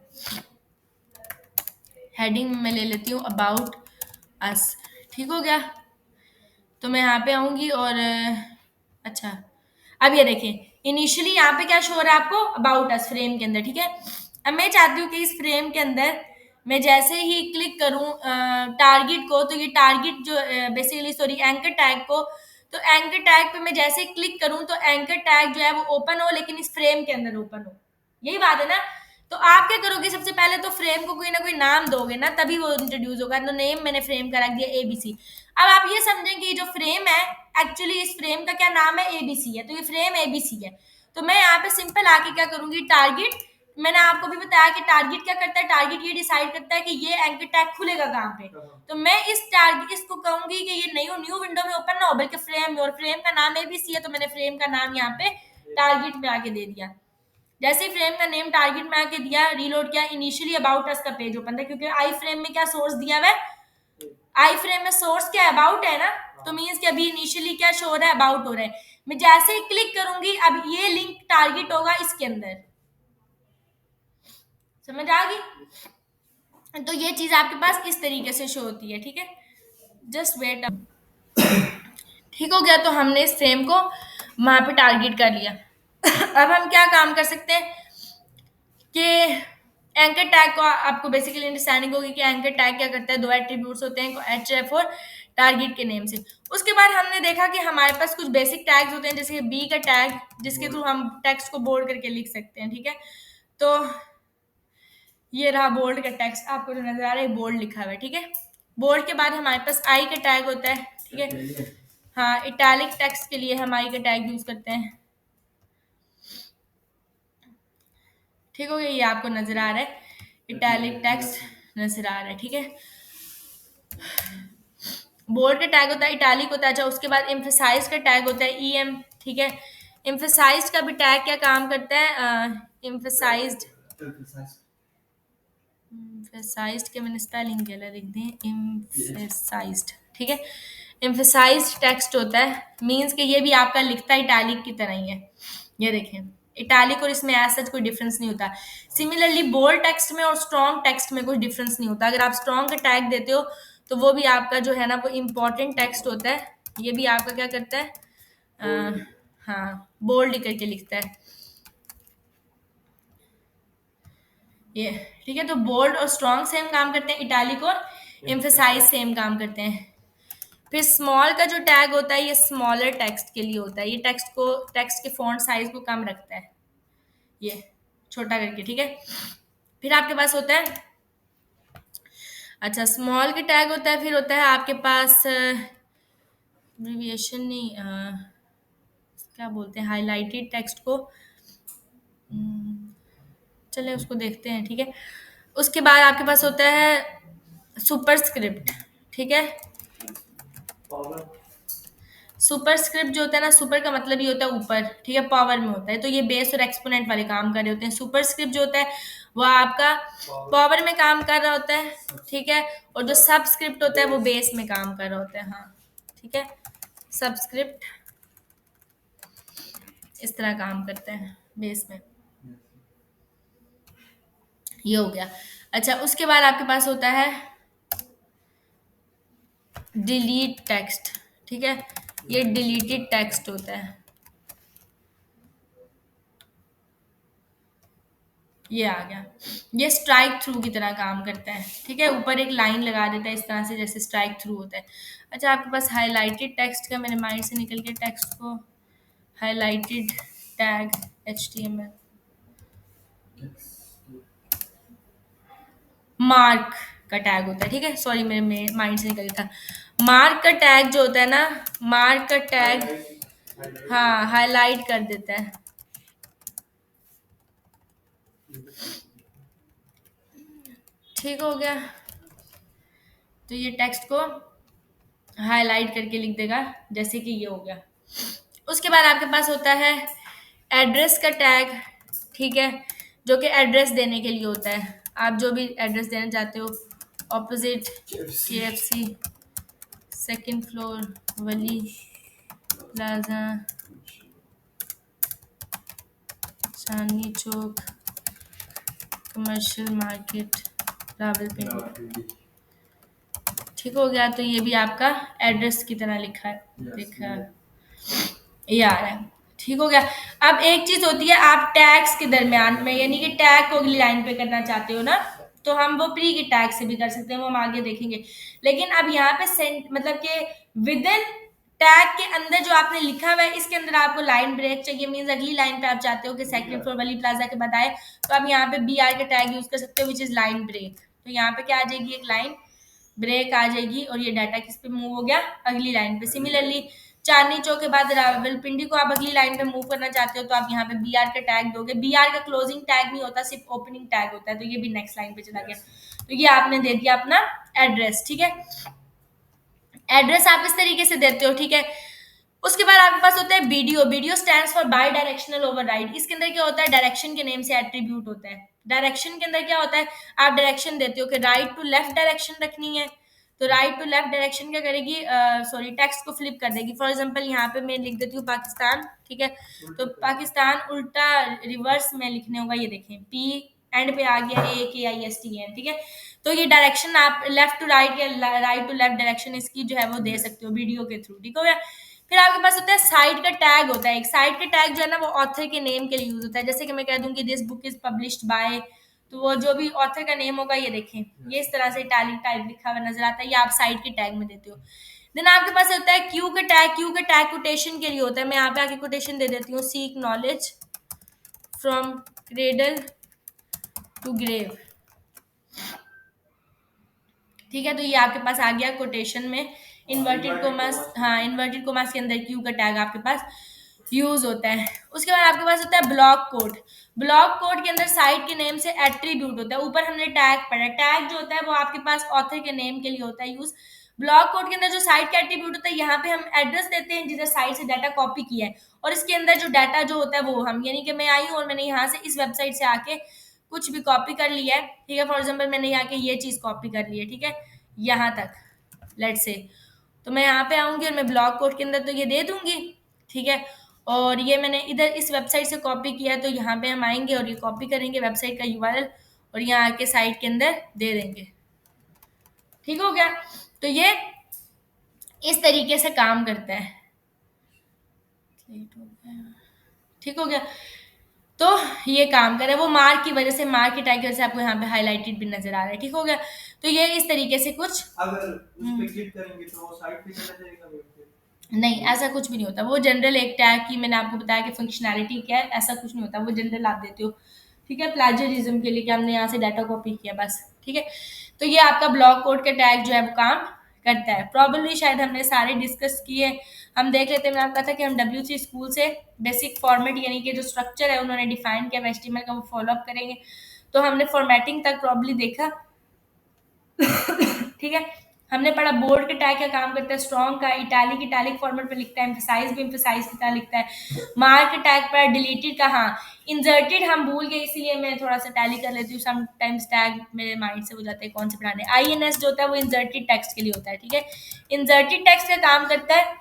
हेडिंग में ले लेती हूँ अबाउट अस, ठीक हो गया। तो मैं यहाँ पे आऊंगी और अच्छा, अब ये देखें, इनिशियली यहाँ पे क्या शो हो रहा है आपको, अबाउट अस फ्रेम के अंदर, ठीक है। अब मैं चाहती हूँ कि इस फ्रेम के अंदर मैं जैसे ही क्लिक करूँ टारगेट को, तो ये टारगेट जो बेसिकली सॉरी एंकर टैग को, तो एंकर टैग पे मैं जैसे क्लिक करूं तो एंकर टैग जो है वो ओपन हो, लेकिन इस फ्रेम के अंदर ओपन हो। यही बात है ना। तो आप क्या करोगे, सबसे पहले तो फ्रेम को कोई ना कोई नाम दोगे ना, तभी वो इंट्रोड्यूस होगा। तो नेम मैंने फ्रेम का रख दिया एबीसी। अब आप ये समझें कि ये जो फ्रेम है, एक्चुअली इस फ्रेम का क्या नाम है, एबीसी है। तो ये फ्रेम एबीसी है। तो मैं यहाँ पे सिंपल आके क्या करूंगी, टारगेट। मैंने आपको भी बताया कि टारगेट क्या करता है, टारगेट ये डिसाइड करता है कि ये एंकर टैग खुलेगा कहाँ पे। तो मैं इस टारगेट इसको कहूंगी कि ये न्यू न्यू विंडो में ओपन ना हो, बल्कि फ्रेम में, और फ्रेम का नाम एबीसी है, तो मैंने फ्रेम का नाम यहाँ पे टारगेट में आके दे दिया। जैसे ही फ्रेम का नेम टारगेट में आके दिया, रीलोड किया, इनिशियली अबाउट अस का पेज ओपन था, क्योंकि आई फ्रेम में क्या सोर्स दिया हुआ है, आई फ्रेम में सोर्स क्या है, अबाउट है ना। तो मीन्स कि अभी इनिशियली क्या शो हो रहा है, अबाउट हो रहा है। मैं जैसे ही क्लिक करूंगी, अब ये लिंक टारगेट होगा इसके अंदर। समझ आ गई। तो ये चीज आपके पास इस तरीके से शो होती है, ठीक है। Just wait. ठीक हो गया। तो हमने इस फ्रेम को वहां पे टारगेट कर लिया। अब हम क्या काम कर सकते हैं कि एंकर टैग को आपको बेसिकली अंडरस्टैंडिंग होगी कि एंकर टैग क्या करता है। दो एट्रीब्यूट्स होते हैं, एचएफ और टारगेट के नेम से। उसके बाद हमने देखा कि हमारे पास कुछ बेसिक टैग्स होते हैं, जैसे बी का टैग, जिसके थ्रू हम टेक्स्ट को बोल्ड करके लिख सकते हैं, ठीक है। तो ये रहा बोल्ड का टेक्स्ट, आपको जो नजर आ रहा है बोल्ड लिखा हुआ है, ठीक है। बोल्ड के बाद हमारे पास आई का टैग होता है, ठीक है। हाँ, इटैलिक टेक्स्ट के लिए हम आई का टैग यूज करते हैं। ठीक हो गया, ये आपको नजर आ रहा है, इटैलिक टेक्स्ट नजर आ रहा है, ठीक है। बोल्ड का टैग होता है, इटैलिक होता है। अच्छा, उसके बाद एम्फेसाइज का टैग होता है, ईएम, ठीक है। एम्फेसाइज का भी टैग क्या काम करता है, एम्फेसाइज्ड, एम्फेसाइज्ड के मैंने स्पेलिंग गलत लिख दी, एम्फेसाइज्ड, ठीक है। एम्फेसाइज्ड टेक्स्ट होता है, मींस कि ये भी आपका लिखता है इटैलिक की तरह ही है। ये देखें, इटैलिक और इसमें एज सच कोई डिफरेंस नहीं होता। सिमिलरली बोल्ड टेक्स्ट में और स्ट्रॉन्ग टेक्स्ट में कोई डिफरेंस नहीं होता। अगर आप स्ट्रॉन्ग का टैग देते हो तो वो भी आपका जो है ना वो इंपॉर्टेंट टेक्स्ट होता है। ये भी आपका क्या करता है, हाँ, बोल्ड करके लिखता है ये, ठीक है। तो बोल्ड और स्ट्रॉन्ग सेम काम करते हैं, इटैलिक और एम्फेसाइज सेम काम करते हैं। फिर स्मॉल का जो टैग होता है, ये स्मॉलर टेक्स्ट के लिए होता है। ये टेक्स्ट के फॉन्ट साइज को कम रखता है, ये छोटा करके, ठीक है। फिर आपके पास होता है, अच्छा, स्मॉल के टैग होता है। फिर होता है आपके पास एब्रिविएशन नहीं, क्या बोलते हैं, हाईलाइटेड टेक्स्ट को, चले उसको देखते हैं, ठीक है। उसके बाद आपके पास होता है सुपरस्क्रिप्ट, ठीक है। सुपर स्क्रिप्ट जो होता है ना, सुपर का मतलब ये होता है ऊपर, ठीक है, पावर में होता है। तो ये बेस और एक्सपोनेंट वाले काम कर रहे होते हैं। सुपर स्क्रिप्ट जो होता है वो आपका पावर में काम कर रहा होता है, ठीक है। और जो सब स्क्रिप्ट होता है वो बेस में काम कर रहा होता है, हाँ, ठीक है। सबस्क्रिप्ट इस तरह काम करते हैं बेस में। ये हो गया। अच्छा, उसके बाद आपके पास होता है डिलीट टेक्स्ट, ठीक है। ये डिलीटेड टेक्स्ट होता है, ये आ गया। ये स्ट्राइक थ्रू की तरह काम करता है, ठीक है। ऊपर एक लाइन लगा देता है इस तरह से, जैसे स्ट्राइक थ्रू होता है। अच्छा, आपके पास हाईलाइटेड टेक्स्ट का, मेरे माइंड से निकल के टेक्स्ट को, हाईलाइटेड टैग HTML, मार्क का टैग होता है, ठीक है। सॉरी, मेरे माइंड से निकल था। मार्क का टैग जो होता है ना, मार्क का टैग, हाँ, हाईलाइट कर देता है। ठीक हो गया। तो ये टेक्स्ट को हाईलाइट करके लिख देगा, जैसे कि ये हो गया। उसके बाद आपके पास होता है एड्रेस का टैग, ठीक है, जो कि एड्रेस देने के लिए होता है। आप जो भी एड्रेस देना चाहते हो, ऑपोजिट KFC, सेकंड फ्लोर वली plaza, Chandni Chowk, commercial market, Rawalpindi. ठीक हो गया। तो ये भी आपका एड्रेस की तरह लिखा है, लिखा ये आ रहा है। ठीक हो गया। अब एक चीज होती है, आप टैग्स के दरमियान में, यानी कि टैग को अगली लाइन पे करना चाहते हो ना, तो हम वो प्री की टैग से भी कर सकते हैं, वो हम आगे देखेंगे। लेकिन अब यहाँ पे सेंट मतलब कि विद इन टैग के अंदर जो आपने लिखा हुआ है इसके अंदर आपको लाइन ब्रेक चाहिए, मींस अगली लाइन पे आप चाहते हो कि सेकंड फ्लोर वाली प्लाजा के बाद आए, तो आप यहाँ पे बी आर का टैग यूज कर सकते हो विच इज लाइन ब्रेक। तो यहाँ पे क्या आ जाएगी, एक लाइन ब्रेक आ जाएगी और ये डाटा किस पे मूव हो गया, अगली लाइन पे। सिमिलरली चांदनी चौक के बाद रावलपिंडी को आप अगली लाइन पे मूव करना चाहते हो तो आप यहाँ पे बी आर का टैग दोगे। बी आर का क्लोजिंग टैग नहीं होता, सिर्फ ओपनिंग टैग होता है, तो ये भी नेक्स्ट लाइन पे चला गया। तो ये आपने दे दिया अपना एड्रेस, ठीक है। एड्रेस आप इस तरीके से देते हो, ठीक है। उसके बाद आपके पास होता है BDO. BDO stands for by directional override. इसके अंदर क्या होता है, डायरेक्शन के नेम से एट्रीब्यूट होता है। डायरेक्शन के अंदर क्या होता है, आप डायरेक्शन देते हो कि राइट टू लेफ्ट डायरेक्शन रखनी है, तो राइट टू लेफ्ट डायरेक्शन क्या करेगी, सॉरी टेक्स्ट को फ्लिप कर देगी। फॉर एग्जांपल यहाँ पे मैं लिख देती हूँ पाकिस्तान, ठीक है, तो पाकिस्तान उल्टा रिवर्स में लिखने होगा, ये देखें पी एंड पे आ गया AKISTN, ठीक है। तो ये डायरेक्शन आप लेफ्ट टू राइट या राइट टू लेफ्ट डायरेक्शन इसकी जो है वो दे सकते हो वीडियो के थ्रू, ठीक हो गया। फिर आपके पास होता है साइट का टैग होता है। एक साइट का टैग जो है ना वो ऑथर के नेम के लिए यूज होता है। जैसे कि मैं कह दूं कि this book is published by, तो वो जो भी ऑथर का नेम होगा ये देखें, ये इस तरह से इटैलिक टाइप लिखा हुआ नजर आता है, ये आप साइट के टैग में देते हो। देन आपके पास होता है क्यू का टैग। क्यू का टैग कोटेशन के लिए होता है। मैं यहाँ पे आके कोटेशन दे देती हूँ, seek knowledge from cradle to grave, ठीक है। तो ये आपके पास आ गया कोटेशन में इन्वर्टेड कोमास, हाँ इन्वर्टेड कोमास के अंदर क्यू का टैग आपके पास यूज होता है। उसके बाद आपके पास होता है ब्लॉक कोड। ब्लॉक कोड के अंदर साइट के नेम से एट्रीब्यूट होता है। ऊपर हमने टैग पढ़ा, टैग जो होता है वो आपके पास ऑथर के नेम के लिए होता है यूज। ब्लॉक कोड के अंदर जो साइट का एट्रीब्यूट होता है, यहाँ पे हम एड्रेस देते हैं जिधर साइट से डाटा कॉपी किया है, और इसके अंदर जो डाटा जो होता है वो हम, यानी कि मैं आई हूँ और मैंने यहाँ से इस वेबसाइट से आके कुछ भी कॉपी कर लिया है, ठीक है। फॉर एग्जाम्पल मैंने यहाँ के ये चीज कॉपी कर ली है, ठीक है, यहाँ तक लेट्स से, तो मैं यहाँ पे आऊंगी और मैं ब्लॉक कोड के अंदर तो ये दे दूंगी, ठीक है। और ये मैंने इधर इस वेबसाइट से कॉपी किया है, तो यहाँ पे हम आएंगे और ये कॉपी करेंगे वेबसाइट का यूआरएल और यहाँ आके साइट के अंदर दे देंगे, ठीक हो गया। तो ये इस तरीके से काम करता है, ठीक हो गया। तो ये काम करे, वो मार्क की वजह से, मार्क की टैग की वजह से आपको यहाँ पे हाईलाइटेड भी नजर आ रहा है, ठीक हो गया। तो ये इस तरीके से कुछ, अगर उस पे क्लिक करेंगे तो वो साइट पे चला जाएगा वेब पे? नहीं ऐसा कुछ भी नहीं होता। वो जनरल एक टैग की मैंने आपको बताया कि फंक्शनैलिटी क्या है, ऐसा कुछ नहीं होता, वो जनरल आप देते हो, ठीक है, प्लेजरिज्म के लिए कि हमने यहाँ से डाटा कॉपी किया बस, ठीक है। तो ये आपका ब्लॉक कोड का टैग जो है वो काम करता है। प्रॉब्लली शायद हमने सारे डिस्कस किए, हम देख लेते हैं। मैंने आपको कहा था कि हम W3 स्कूल से बेसिक फॉर्मेट यानी कि जो स्ट्रक्चर है उन्होंने डिफाइन किया HTML का, वो फॉलो अप करेंगे। तो हमने फॉर्मेटिंग तक प्रॉब्ली देखा, ठीक है। हमने पढ़ा बोल्ड के टैग क्या काम करता है, स्ट्रॉन्ग का इटैलिक, इटैलिक फॉर्मेट पे लिखता है, एम्फसाइज भी एम्फसाइज की तरह लिखता है। मार्क टैग पर डिलीटेड का, हाँ इंसर्टेड हम भूल गए इसलिए मैं थोड़ा सा टैली कर लेती हूँ, समटाइम्स टैग मेरे माइंड से हो जाते हैं कौन से पढ़ाने। INS जो होता है वो इंसर्टेड टेक्स्ट के लिए होता है, ठीक है। इंसर्टेड टेक्स्ट का काम करता है,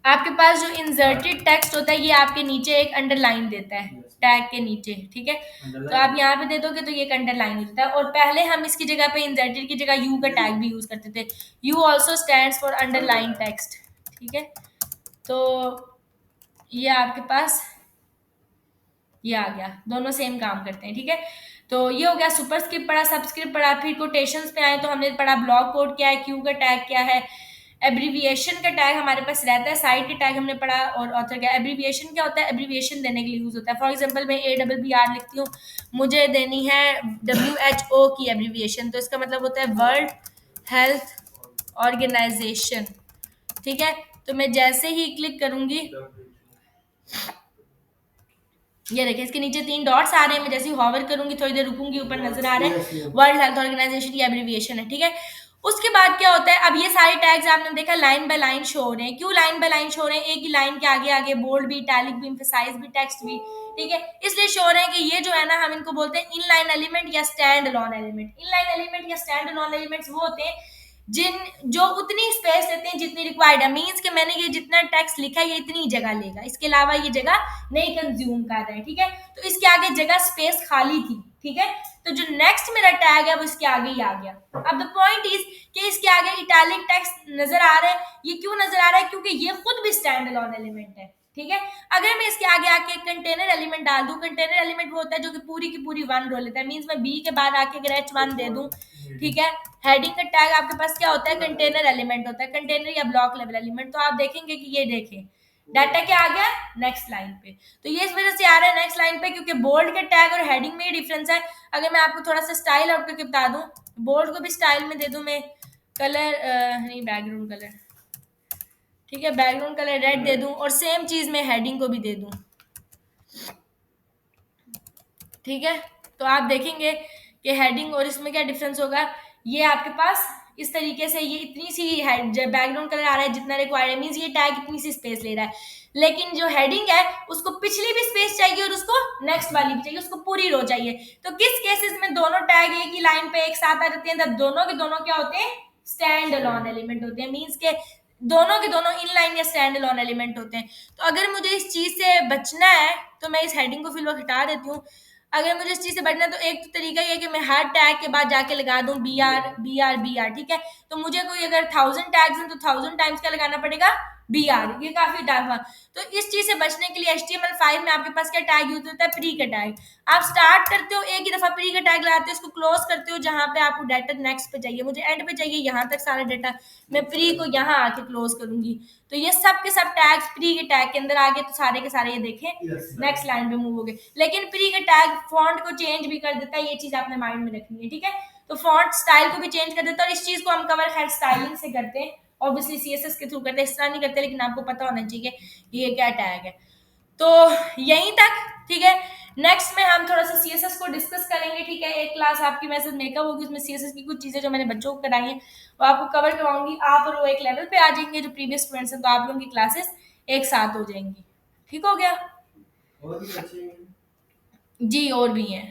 आपके पास जो इंसर्टेड टेक्स्ट होता है ये आपके नीचे एक अंडरलाइन देता है टैग के नीचे, ठीक है। तो आप यहाँ पे दे दोगे तो ये एक अंडरलाइन होता है, और पहले हम इसकी जगह पे इंसर्टेड की जगह यू का टैग भी यूज करते थे। You also stands for underline text, ठीक है। तो ये आपके पास ये आ गया, दोनों सेम काम करते हैं, ठीक है। तो ये हो गया सुपरस्क्रिप्ट पढ़ा, सबस्क्रिप्ट पढ़ा, फिर कोटेशंस पे आए तो हमने पढ़ा ब्लॉक कोड क्या है, क्यू का टैग क्या है, एब्रीविएशन का टैग हमारे पास रहता है, साइट के टैग हमने पढ़ा, और ऑथर का। एब्रीविएशन क्या होता है, एब्रीविएशन देने के लिए यूज होता है। फॉर एग्जांपल मैं ABBR लिखती हूँ, मुझे देनी है WHO की एब्रीविएशन, तो इसका मतलब होता है वर्ल्ड हेल्थ ऑर्गेनाइजेशन, ठीक है। तो मैं जैसे ही क्लिक करूंगी, ये देखिए इसके नीचे 3 डॉट्स आ रहे हैं, मैं जैसे ही हॉवर करूंगी थोड़ी देर रुकूंगी, ऊपर नजर आ रहा है वर्ल्ड हेल्थ ऑर्गेनाइजेशन की एब्रीविएशन है, ठीक है। उसके बाद क्या होता है, अब ये सारे टैग्स आपने देखा लाइन बाय लाइन शो हो रहे हैं। क्यों लाइन बाय लाइन शो हो रहे हैं, एक ही लाइन के आगे आगे बोल्ड भी, इटैलिक भी, एम्फसाइज भी, टेक्स्ट भी, ठीक है। इसलिए शो हो रहे हैं कि ये जो है ना हम इनको बोलते हैं इनलाइन एलिमेंट या stand alone element. Inline element या स्टैंड अलोन एलिमेंट्स वो होते हैं जिन जो उतनी स्पेस लेते हैं जितनी रिक्वायर्ड है, मींस कि मैंने ये जितना टेक्स्ट लिखा है ये इतनी जगह लेगा, इसके अलावा ये जगह नहीं कंज्यूम कर रहा है, ठीक है। तो इसके आगे जगह स्पेस खाली थी, ठीक है। तो जो नेक्स्ट मेरा टैग है वो इसके आगे ही आ गया। अब द पॉइंट इज कि इसके आगे इटैलिक टेक्स्ट नजर आ रहा है, ये क्यों नजर आ रहा है, क्योंकि ये खुद भी स्टैंड अलोन एलिमेंट है, ठीक है। अगर मैं इसके आगे आके एक कंटेनर एलिमेंट डाल दूं, कंटेनर एलिमेंट वो होता है जो कि पूरी की पूरी वन रो लेता है, मींस मैं बी के बाद आके अगर h1 दे दूं, ठीक है। हेडिंग का टैग आपके पास क्या होता है, कंटेनर एलिमेंट होता है, कंटेनर या ब्लॉक लेवल एलिमेंट। तो आप देखेंगे कि ये देखें डाटा क्या आ गया नेक्स्ट लाइन पे। तो ये इस वजह से आ रहा है नेक्स्ट लाइन पे क्योंकि बोल्ड के टैग और हेडिंग में ही डिफरेंस है। अगर मैं आपको थोड़ा सा स्टाइल आउट करके बता दूं, बोल्ड को भी स्टाइल में दे दूं मैं कलर, नहीं बैकग्राउंड कलर, ठीक है, बैकग्राउंड कलर रेड दे दूं और सेम चीज मैं हेडिंग को भी दे दूं, ठीक है। तो आप देखेंगे कि हेडिंग और इसमें क्या डिफरेंस होगा। ये आपके पास इस तरीके से ये इतनी सी बैकग्राउंड कलर आ रहा है जितना रिक्वायर्ड है, मींस ये टैग इतनी सी स्पेस ले रहा है, लेकिन जो हेडिंग है उसको पिछली भी स्पेस चाहिए और उसको नेक्स्ट वाली भी चाहिए, उसको पूरी रो चाहिए। तो किस केसेस में दोनों टैग एक ही लाइन पे एक साथ आ जाते हैं, तब दोनों के दोनों क्या होते हैं, स्टैंड अलोन एलिमेंट होते हैं, मींस के दोनों के दोनों इन लाइन या स्टैंड अलोन एलिमेंट होते हैं। तो अगर मुझे इस चीज से बचना है तो मैं इस हेडिंग को फिलहाल हटा देती हूँ। अगर मुझे इस चीज से बचना है तो एक तो तरीका ये है कि मैं हर टैग के बाद जाके लगा दूं बी आर, ठीक है। तो मुझे कोई अगर 1000 टैग्स हैं तो 1000 टाइम्स क्या लगाना पड़ेगा, बी आर, ये काफी टफ है। तो इस चीज से बचने के लिए HTML5 में आपके पास क्या टैग यूज होता है, प्री का टैग। आप स्टार्ट करते हो एक ही दफा प्री का टैग लगाते हो, इसको क्लोज करते हो जहां पे आपको डाटा नेक्स्ट पे चाहिए, मुझे एंड पे चाहिए यहाँ तक सारा डाटा, मैं प्री को यहाँ आके क्लोज करूंगी। तो ये सब के सब टैग्स प्री के टैग के अंदर आ गए, तो सारे के सारे ये देखें नेक्स्ट लाइन पे मूव हो गए। लेकिन प्री का टैग फॉन्ट को चेंज भी कर देता है, ये चीज आपने माइंड में रखनी है, ठीक है। तो फॉन्ट स्टाइल को भी चेंज कर देता है और इस चीज को हम कवर खैर स्टाइलिंग से करते हैं, ऑब्वियसली CSS के थ्रू करते हैं, इस तरह नहीं करते, लेकिन आपको पता होना चाहिए कि ये क्या टैग है। तो यहीं तक, ठीक है। नेक्स्ट में हम थोड़ा सा CSS को डिस्कस करेंगे, ठीक है। एक क्लास आपकी मैसेज मेकअप होगी, उसमें CSS की कुछ चीजें जो मैंने बच्चों को कराई हैं वो आपको कवर करवाऊंगी, आप और वो एक लेवल पे आ जाएंगे जो प्रीवियस स्टूडेंट्स हैं, तो आप लोगों की क्लासेस एक साथ हो जाएंगी, ठीक हो गया। और भी अच्छे हैं। जी और भी हैं।